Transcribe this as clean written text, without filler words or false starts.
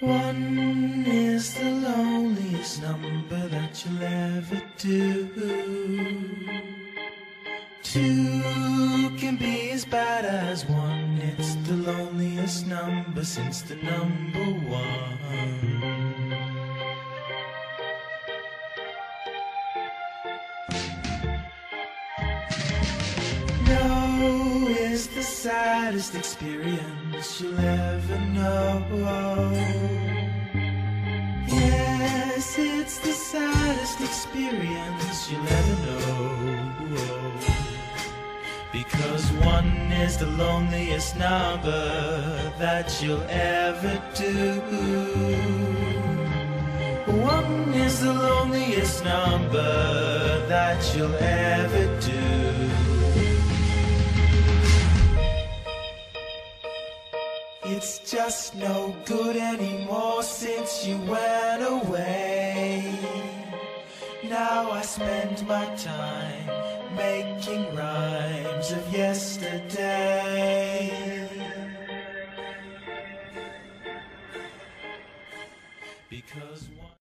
One is the loneliest number that you'll ever do. Two can be as bad as one. It's the loneliest number since the number one. No is the saddest experience you'll ever know. Yes, it's the saddest experience you'll ever know. Because one is the loneliest number that you'll ever do. One is the loneliest number that you'll ever do. It's just no good anymore since you went away. Now I spend my time making rhymes of yesterday.